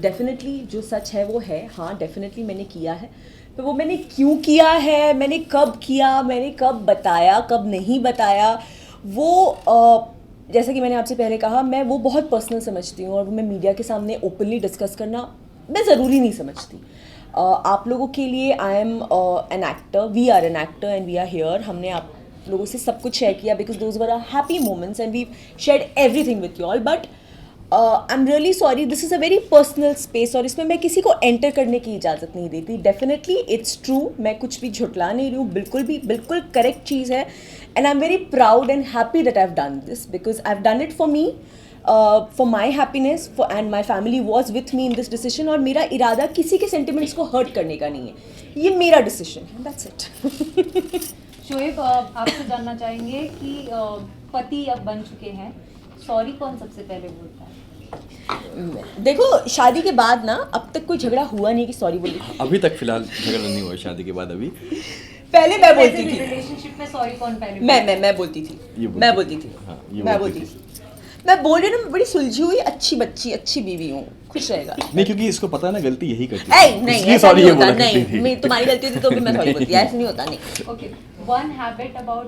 Speaker 3: डेफिनेटली जो सच है वो है, हाँ डेफिनेटली मैंने किया है, तो वो मैंने क्यों किया है, मैंने कब किया, मैंने कब बताया, कब नहीं बताया, वो जैसा कि मैंने आपसे पहले कहा, मैं वो बहुत पर्सनल समझती हूँ, और मैं मीडिया के सामने ओपनली डिस्कस करना मैं ज़रूरी नहीं समझती। आप लोगों के लिए I am an actor, we are an actor and we are here, हमने आप लोगों से सब कुछ शेयर किया because those were are happy moments and we shared everything with you all, but I am really sorry, this is a very personal space, और इसमें मैं किसी को एंटर करने की इजाज़त नहीं देती। डेफिनेटली इट्स ट्रू, मैं कुछ भी झुटला नहीं रही हूँ, बिल्कुल करेक्ट चीज़ है, and I am very proud and happy that I have done this because I have done it for me, for my happiness, and my family was with me in this decision, और मेरा इरादा किसी के sentiments को hurt करने का नहीं है, ये मेरा डिसीजन है, दैट्स इट।
Speaker 1: शोएब, आपसे जानना चाहेंगे कि पति अब बन चुके हैं, सॉरी कौन सबसे पहले बोलता है?
Speaker 3: देखो शादी के बाद ना अब तक कोई झगड़ा हुआ नहीं कि सॉरी बोली।
Speaker 2: अभी तक फिलहाल झगड़ा नहीं हुआ शादी के बाद अभी।
Speaker 3: पहले मैं बोलती थी,
Speaker 1: रिलेशनशिप में सॉरी कौन पहले
Speaker 3: मैं बोलती थी,
Speaker 2: ये बोलती
Speaker 3: मैं बोलती थी,
Speaker 2: हाँ, ये
Speaker 3: मैं
Speaker 2: बोलती
Speaker 3: बोलती थी। मैं बोल रही हूँ ना, मैं बड़ी सुलझी हुई अच्छी बच्ची अच्छी बीवी हूँ, खुश रहेगा।
Speaker 2: नहीं, क्योंकि इसको पता है ना गलती यही करती
Speaker 3: नहीं
Speaker 2: थी,
Speaker 3: नहीं
Speaker 2: इसलिए
Speaker 3: ऐसा
Speaker 2: सॉरी
Speaker 3: नहीं
Speaker 2: ये
Speaker 3: होता,
Speaker 2: बोला करती
Speaker 3: नहीं
Speaker 2: थी।
Speaker 3: मैं तुम्हारी गलती होती तो भी मैं सॉरी बोलती, ऐसा नहीं होता नहीं।
Speaker 1: Okay, one habit about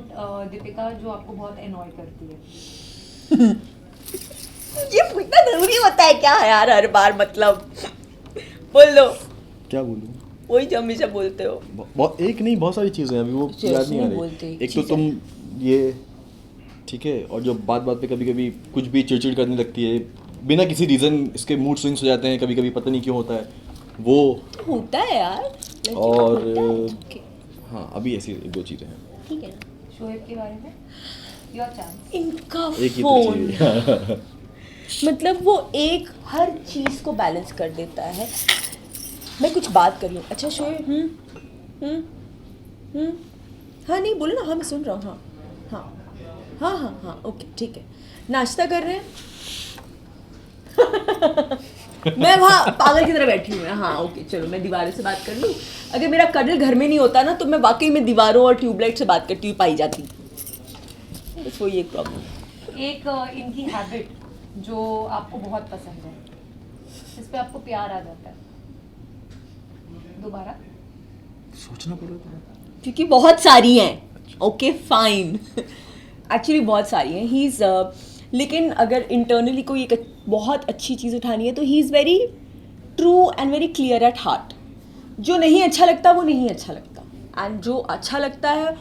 Speaker 1: Deepika जो आपको बहुत एनॉय करती है।
Speaker 3: ये पूछना जरूरी होता है क्या यार हर बार, मतलब बोल दो
Speaker 2: क्या बोलूं?
Speaker 3: वही जो हमेशा बोलते हो।
Speaker 2: बहुत एक नहीं, बहुत सारी चीज़ें हैं, अभी वो
Speaker 3: जैसे
Speaker 2: याद नहीं आ
Speaker 3: नहीं बोलते,
Speaker 2: रही। एक तो
Speaker 3: चीज़ें।
Speaker 2: तुम ये ठीक है, और जो बात बात पे कभी कभी कुछ भी चिड़चिड़ करने लगती है बिना किसी रीज़न, इसके मूड स्विंग्स हो जाते हैं कभी कभी, पता नहीं क्यों होता है वो।
Speaker 3: होता है यार, लड़की का
Speaker 2: और
Speaker 3: होता है, okay,
Speaker 2: हाँ, अभी ऐसी एक दो चीज़ें हैं।
Speaker 3: ठीक है ना।
Speaker 1: शोएब के बारे में योर चांस।
Speaker 3: इनका
Speaker 2: एक ही तो
Speaker 3: फोन
Speaker 2: चीज़।
Speaker 3: मतलब वो एक हर चीज को बैलेंस कर देता है। मैं कुछ बात कर लूँ, अच्छा शोएब, हाँ नहीं बोलो ना, हाँ मैं सुन रहा हूँ, हाँ हाँ हाँ हाँ हाँ ओके ठीक है। नाश्ता कर रहे हैं? मैं वहाँ पागल की तरह बैठी हूँ, हाँ ओके चलो मैं दीवारों से बात कर लूँ। अगर मेरा कडल घर में नहीं होता ना तो मैं वाकई में दीवारों और ट्यूबलाइट से बात करती हुई पाई जाती, बस वही एक प्रॉब्लम।
Speaker 1: एक इनकी हैबिट जो आपको बहुत पसंद है, इस पे आपको प्यार आ जाता है दोबारा।
Speaker 2: सोचना पड़ेगा
Speaker 3: क्योंकि बहुत सारी हैं, ओके फाइन, एक्चुअली बहुत सारी हैं। ही इज़ लेकिन अगर इंटरनली कोई एक बहुत अच्छी चीज़ उठानी है तो ही is very true and very clear at heart. जो नहीं अच्छा लगता वो नहीं अच्छा लगता, एंड जो अच्छा लगता है,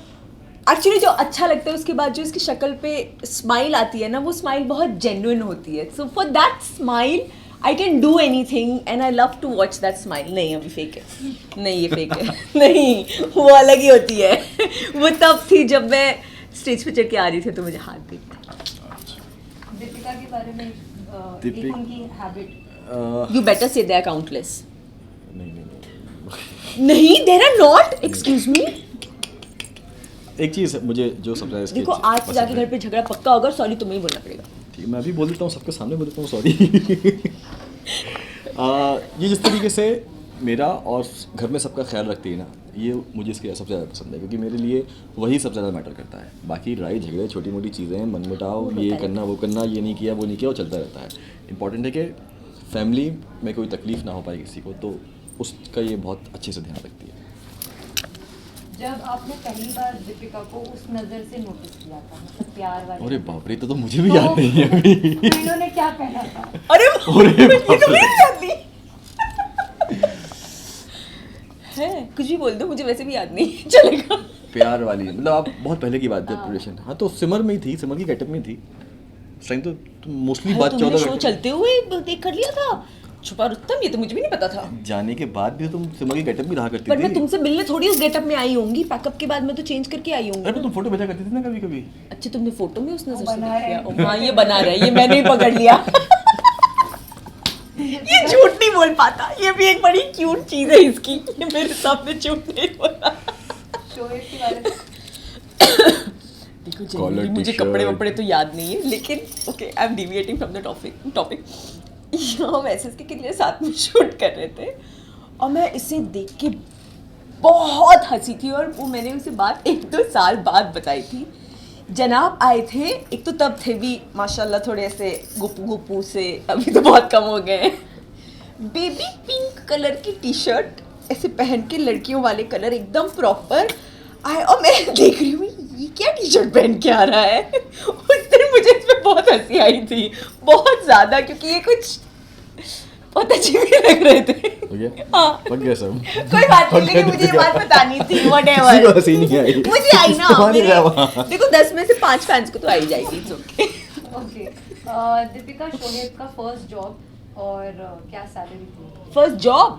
Speaker 3: एक्चुअली जो अच्छा लगता है उसके बाद जो इसकी शक्ल पे स्माइल आती है ना, वो स्माइल बहुत जेन्युइन होती है। So for that smile I can do anything and I love to watch that smile. नहीं अभी फेक है, नहीं ये फेक है, नहीं वो अलग ही होती है। वो तब थी जब मैं स्टेज पे चढ़ के आ रही थी तो मुझे हाथ देते।
Speaker 1: दीपिका के बारे में एक उनकी हैबिट।
Speaker 3: यू बेटर से दे आर काउंटलेस।
Speaker 2: नहीं नहीं नहीं।
Speaker 3: नहीं there are not, excuse me.
Speaker 2: एक चीज़ मुझे जो सबसे ज़्यादा इसकी
Speaker 3: देखो आज से
Speaker 2: पसंद
Speaker 3: जाके
Speaker 2: है-
Speaker 3: घर पे झगड़ा पक्का होगा, सॉरी तुम्हें ही बोलना पड़ेगा।
Speaker 2: ठीक है, मैं अभी बोल देता हूँ, सबके सामने बोल देता हूँ सॉरी। ये जिस तरीके से मेरा और घर में सबका ख्याल रखती है ना, ये मुझे इसके सबसे ज़्यादा पसंद है, क्योंकि मेरे लिए वही सबसे ज़्यादा मैटर करता है। बाकी लड़ाई झगड़े छोटी मोटी चीज़ें, मनमुटाव,
Speaker 3: वो
Speaker 2: ये
Speaker 3: होता
Speaker 2: करना वो करना, ये नहीं किया वो नहीं किया, वो चलता रहता है। इंपॉर्टेंट है कि फैमिली में कोई तकलीफ़ ना हो पाए किसी को, तो उसका ये बहुत अच्छे से ध्यान रखती है।
Speaker 1: जब आपने पहली बार दीपिका को उस नजर से नोटिस किया था, मतलब प्यार वाली,
Speaker 2: अरे बाप रे, तो मुझे भी याद नहीं है अभी।
Speaker 1: तो इन्होंने क्या पहना था?
Speaker 3: अरे
Speaker 2: अरे
Speaker 3: ये तो मेरी याद नहीं है, कुछ भी बोल दो मुझे वैसे भी याद नहीं चलेगा।
Speaker 2: प्यार वाली मतलब आप बहुत पहले की बात है रिलेशन। हाँ तो सिमर में ही थी, सिमर की गेटअप में थी उस टाइम। तो मोस्टली बात
Speaker 3: तुमने
Speaker 2: 14
Speaker 3: शो चलते हुए देख कर लिया था छुपा रुस्तम, ये तो मुझे भी नहीं पता था।
Speaker 2: जाने के बाद भी तो तुम सिमर की गेटअप भी रहा करती
Speaker 3: पर मैं
Speaker 2: थी।
Speaker 3: तुमसे मिलने थोड़ी उस गेटअप में आई होंगी, पैकअप के बाद मैं तो चेंज करके आई
Speaker 2: अरे
Speaker 3: होंगी।
Speaker 2: तुम फोटो भेजा करती थी ना कभी कभी।
Speaker 3: अच्छा तुमने फोटो में उस नजर से
Speaker 1: बना
Speaker 3: देख लिया?
Speaker 1: रहे हैं।
Speaker 3: हाँ ये बना रहा है, ये मैंने ही पकड़ लिया। ये झूठ नहीं बोल पाता, ये भी एक बड़ी क्यूट चीज है इसकी, ये मेरे सामने झूठ नहीं बोला।
Speaker 1: शोएब के बारे में
Speaker 3: देखो
Speaker 2: Collar
Speaker 3: genuinely मुझे
Speaker 2: t-shirt.
Speaker 3: कपड़े वपड़े तो याद नहीं है, लेकिन okay I am deviating from the topic. हम एसएस के लिए साथ में शूट कर रहे थे और मैं इसे देख के बहुत हंसी थी, और वो मैंने उसे बात 1-2 साल बाद बताई थी। जनाब आए थे, एक तो तब थे भी माशाल्लाह थोड़े ऐसे गुप्पू से, अभी तो बहुत कम हो गए हैं। बेबी पिंक कलर की टी शर्ट ऐसे पहन के, लड़कियों वाले कलर एकदम प्रॉपर आए, और मैं देख रही हूँ ये क्या टी शर्ट पहन के आ रहा है। उस दिन मुझे इस पर बहुत हंसी आई थी, बहुत ज़्यादा, क्योंकि ये कुछ बहुत अच्छे भी लग रहे थे।
Speaker 2: हो गया?
Speaker 3: हाँ।
Speaker 2: पक गया सब।
Speaker 3: कोई बात नहीं, लेकिन मुझे ये बात बतानी थी।
Speaker 2: किसी को
Speaker 3: व्हाटएवर,
Speaker 2: हंसी नहीं आई।
Speaker 3: मुझे आई ना।
Speaker 2: तुम्हारे अलावा।
Speaker 3: देखो 10 में से 5 फैंस को तो आई जाएगी, it's okay.
Speaker 1: Okay. Deepika, Shoaib का फर्स्ट जॉब और क्या सैलरी थी?
Speaker 3: First job,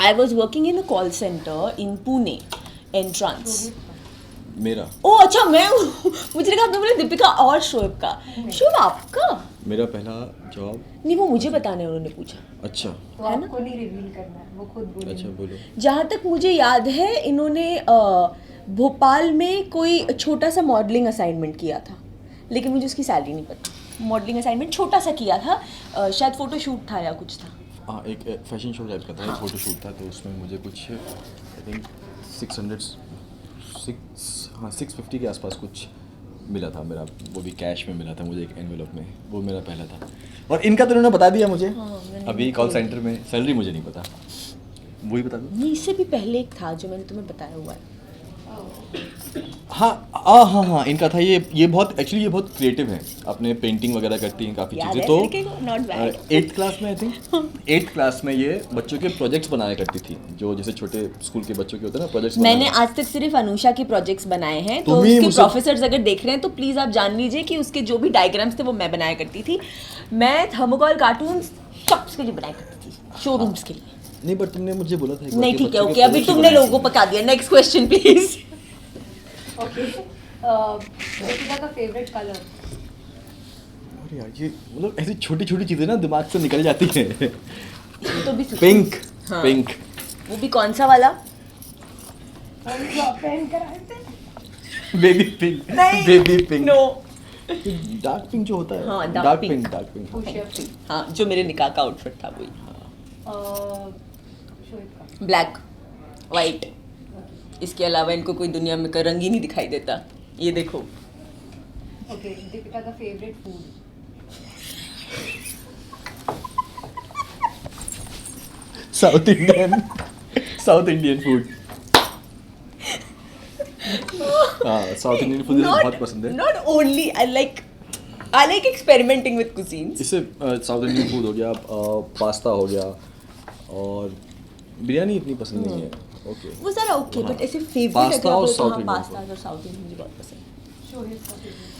Speaker 3: I was working in a call center in Pune, entrance.
Speaker 2: मेरा
Speaker 3: ओह अच्छा, मैं मुझे लगा आपने बोला दीपिका और शोएब का। शोएब आपका?
Speaker 2: मेरा पहला जॉब।
Speaker 3: नहीं वो मुझे बताने उन्होंने पूछा।
Speaker 2: अच्छा
Speaker 1: तो आपको नहीं रिवील करना है, वो खुद बोलेंगे।
Speaker 2: अच्छा बोलो।
Speaker 3: जहाँ तक मुझे याद है इन्होंने भोपाल में कोई छोटा सा मॉडलिंग असाइनमेंट किया था, लेकिन मुझे उसकी सैलरी नहीं पता। मॉडलिंग असाइनमेंट छोटा सा किया था, शायद फ़ोटो शूट था या कुछ था।
Speaker 2: हाँ, एक फैशन शो टाइप का था, एक फोटो शूट था, तो उसमें मुझे कुछ आई थिंक 650 के आसपास कुछ मिला था मेरा, वो भी कैश में मिला था मुझे, एक एनवेलप में, वो मेरा पहला था। और इनका तो उन्होंने बता दिया मुझे, अभी कॉल सेंटर में सैलरी मुझे नहीं पता, वही बता दो।
Speaker 3: नहीं, इससे भी पहले एक था जो मैंने तुम्हें बताया हुआ है।
Speaker 2: हाँ, इनका था ये बहुत एक्चुअली ये बहुत क्रिएटिव है, अपने पेंटिंग वगैरह करती हैं काफ़ी
Speaker 3: याद
Speaker 2: चीज़ें।
Speaker 3: है
Speaker 2: तो
Speaker 3: लड़के को? Not bad.
Speaker 2: 8th क्लास में आई थिंक 8th क्लास में ये बच्चों के प्रोजेक्ट्स बनाया करती थी, जो जैसे छोटे स्कूल के बच्चों के होते हैं ना प्रोजेक्ट्स।
Speaker 3: मैंने आज तक सिर्फ अनुषा के प्रोजेक्ट्स बनाए हैं, तो
Speaker 2: तुम्ही
Speaker 3: उसके
Speaker 2: मुझसे-
Speaker 3: प्रोफेसर्स अगर देख रहे हैं तो प्लीज़ आप जान लीजिए कि उसके जो भी डायग्राम्स थे वो मैं बनाया करती थी। मैं थर्मोकॉल कार्टून्स शॉप्स के लिए बनाया करती थी, शोरूम्स के लिए।
Speaker 2: नहीं, बट तुमने मुझे बोला था एक बार
Speaker 3: नहीं,
Speaker 2: कि
Speaker 3: ठीक है,
Speaker 2: बच्चों के
Speaker 3: ओके, अभी
Speaker 2: projects
Speaker 3: तुमने
Speaker 2: बनाए
Speaker 3: लोगों को
Speaker 2: थे।
Speaker 3: पका दिया। Next question please.
Speaker 1: Okay, Deepika का फेवरेट कलर?
Speaker 2: अरे यार, ये मतलब ऐसी छोटी छोटी चीज़ें ना दिमाग से निकल जाती हैं।
Speaker 3: तो भी
Speaker 2: पिंक,
Speaker 3: हाँ।
Speaker 2: पिंक,
Speaker 3: वो भी कौन सा वाला?
Speaker 1: पेन कराए थे?
Speaker 2: बेबी पिंक,
Speaker 3: नहीं,
Speaker 2: baby pink,
Speaker 3: no.
Speaker 2: Dark pink जो होता है।
Speaker 3: हाँ, dark
Speaker 2: dark
Speaker 3: pink.
Speaker 2: Pink, dark pink.
Speaker 1: खुशियाँ
Speaker 3: हाँ, जो मेरे निकाह का आउटफिट था वही।
Speaker 1: शोएब का?
Speaker 3: ब्लैक, वाइट, इसके अलावा इनको कोई दुनिया में कोई रंग ही नहीं दिखाई देता। ये देखो।
Speaker 1: ओके, दीपिका का favourite food?
Speaker 2: South Indian, south Indian food. हाँ, साउथ इंडियन फूड मुझे बहुत पसंद है।
Speaker 3: Not only I like experimenting with cuisines.
Speaker 2: इससे साउथ इंडियन फूड हो गया, पास्ता हो गया, और बिरयानी इतनी पसंद नहीं है। ओके,
Speaker 3: वो सारा ओके, बट ऐसे फेवरेट
Speaker 2: पास्ता और साउथ इंडियन
Speaker 3: पास्ता और साउथ इंडियन मुझे बहुत पसंद है।
Speaker 1: शोएब का फेवरेट?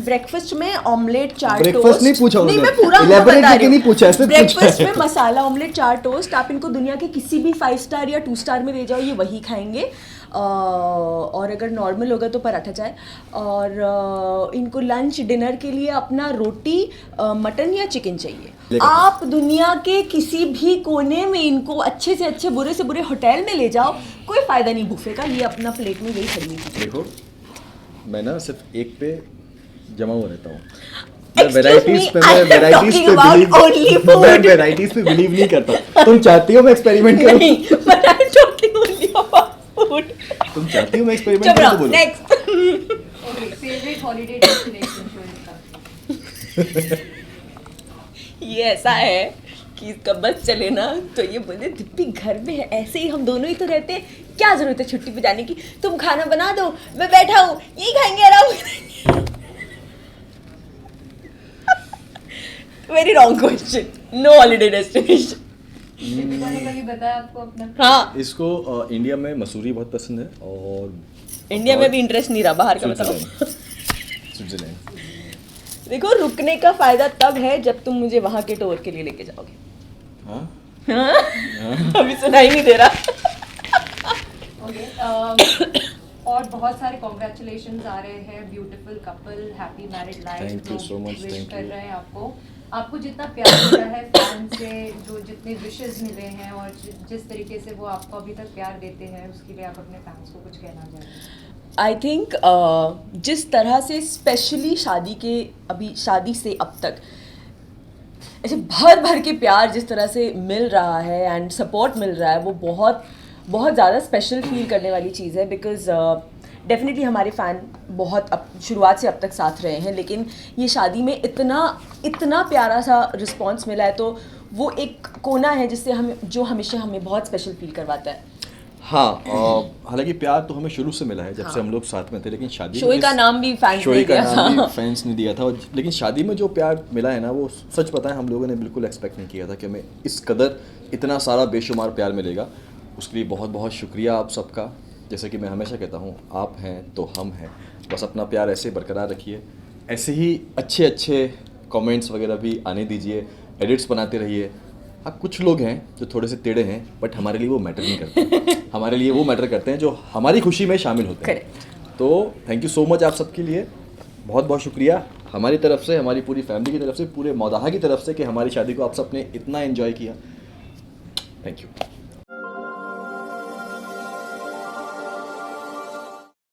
Speaker 3: ब्रेकफास्ट में ऑमलेट, चार
Speaker 2: Breakfast
Speaker 3: टोस्ट।
Speaker 2: नहीं पूछा
Speaker 3: नहीं,
Speaker 2: उन्होंने।
Speaker 3: मैं पूरा
Speaker 2: Elaborate
Speaker 3: बता रही
Speaker 2: करके
Speaker 3: हूँ।
Speaker 2: नहीं पूछा, ऐसे पूछा है।
Speaker 3: ब्रेकफास्ट में मसाला ऑमलेट, चार टोस्ट। आप इनको दुनिया के किसी भी 5 स्टार या 2 स्टार में ले जाओ, ये वही खाएंगे। और अगर नॉर्मल होगा तो पराठा चाय। और इनको लंच डिनर के लिए अपना रोटी, मटन या चिकन चाहिए।
Speaker 2: लेकर
Speaker 3: आप दुनिया के किसी भी कोने में इनको अच्छे से अच्छे, बुरे से बुरे होटल में ले जाओ, कोई फायदा नहीं बुफे का। ये अपना प्लेट में यही खरीदी थी।
Speaker 2: देखो, मैं ना सिर्फ एक पे जमा हुआ रहता हूँ।
Speaker 3: Excuse me, I am talking about only food.
Speaker 2: मैं वैराइटीज पे बिलीव नहीं करता। तुम चाहती हो मैं एक्सपेरिमेंट करूं?
Speaker 3: नहीं, but I'm talking only about food.
Speaker 2: तुम चाहती हो मैं एक्सपेरिमेंट
Speaker 3: चुप
Speaker 2: करूं तो
Speaker 3: रहो,
Speaker 2: बोलो।
Speaker 3: next.
Speaker 1: Okay, favourite holiday destination Shoaib का?
Speaker 3: ये ऐसा है कि इसका बस चले ना तो ये बोले दिप्पी घर में है, ऐसे ही हम दोनों ही तो रहते हैं, क्या जरूरत है छुट्टी पे जाने की? तुम खाना बना दो, मैं बैठा हूँ, यही खाएंगे, आराम करेंगे। Very wrong question. No holiday destination.
Speaker 1: Deepika ने कभी बताया आपको अपना?
Speaker 3: हाँ,
Speaker 2: इसको इंडिया में मसूरी बहुत पसंद है, और
Speaker 3: इंडिया में भी इंटरेस्ट नहीं रहा, बाहर का बताओ।
Speaker 2: स्विट्जरलैंड।
Speaker 3: देखो, रुकने का फायदा तब है जब तुम मुझे वहां के टूर के लिए लेके जाओगे।
Speaker 2: हाँ,
Speaker 3: हाँ? अभी सुनाई नहीं दे रहा।
Speaker 1: ओके, और बहुत सारे कॉन्ग्रेचुलेशंस आ रहे हैं, beautiful couple, happy married life.
Speaker 2: Thank you so much,
Speaker 1: wish
Speaker 2: thank
Speaker 1: कर
Speaker 2: you.
Speaker 1: रहे हैं आपको जितना प्यार मिला है फैन से, जो जितने विशेस मिले हैं, और जिस तरीके से वो आपको अभी तक प्यार देते हैं, उसके लिए आप अपने फैंस को कुछ कहना चाहेंगे?
Speaker 3: आई थिंक जिस तरह से स्पेशली शादी से अब तक ऐसे भर भर के प्यार जिस तरह से मिल रहा है एंड सपोर्ट मिल रहा है, वो बहुत बहुत ज़्यादा स्पेशल फील करने वाली चीज़ है। बिकॉज डेफिनेटली हमारे फ़ैन बहुत शुरुआत से अब तक साथ रहे हैं, लेकिन ये शादी में इतना प्यारा सा रिस्पॉन्स मिला है, तो वो एक कोना है जिससे जो हमेशा हमें बहुत स्पेशल फील करवाता है।
Speaker 2: हाँ, हालांकि प्यार तो हमें शुरू से मिला है जब से हम लोग साथ में थे, लेकिन शादी में
Speaker 3: शोई का नाम भी फैंस ने दिया था।
Speaker 2: फैंस ने दिया था, लेकिन शादी में जो प्यार मिला है ना, वो सच बताएं हम लोगों ने बिल्कुल एक्सपेक्ट नहीं किया था कि हमें इस कदर इतना सारा बेशुमार प्यार मिलेगा। उसके लिए बहुत बहुत शुक्रिया आप सबका। जैसे कि मैं हमेशा कहता हूँ, आप हैं तो हम हैं, बस अपना प्यार ऐसे बरकरार रखिए, ऐसे ही अच्छे अच्छे कमेंट्स वगैरह भी आने दीजिए, एडिट्स बनाते रहिए। हाँ, कुछ लोग हैं जो थोड़े से टेढ़े हैं, बट हमारे लिए वो मैटर नहीं करते। हमारे लिए वो मैटर करते हैं जो हमारी खुशी में शामिल होते हैं। तो थैंक यू सो मच आप सबके लिए, बहुत बहुत शुक्रिया हमारी तरफ से, हमारी पूरी फैमिली की तरफ से, पूरे मौदाहा की तरफ से, कि हमारी शादी को आप सबने इतना एंजॉय किया। Thank you.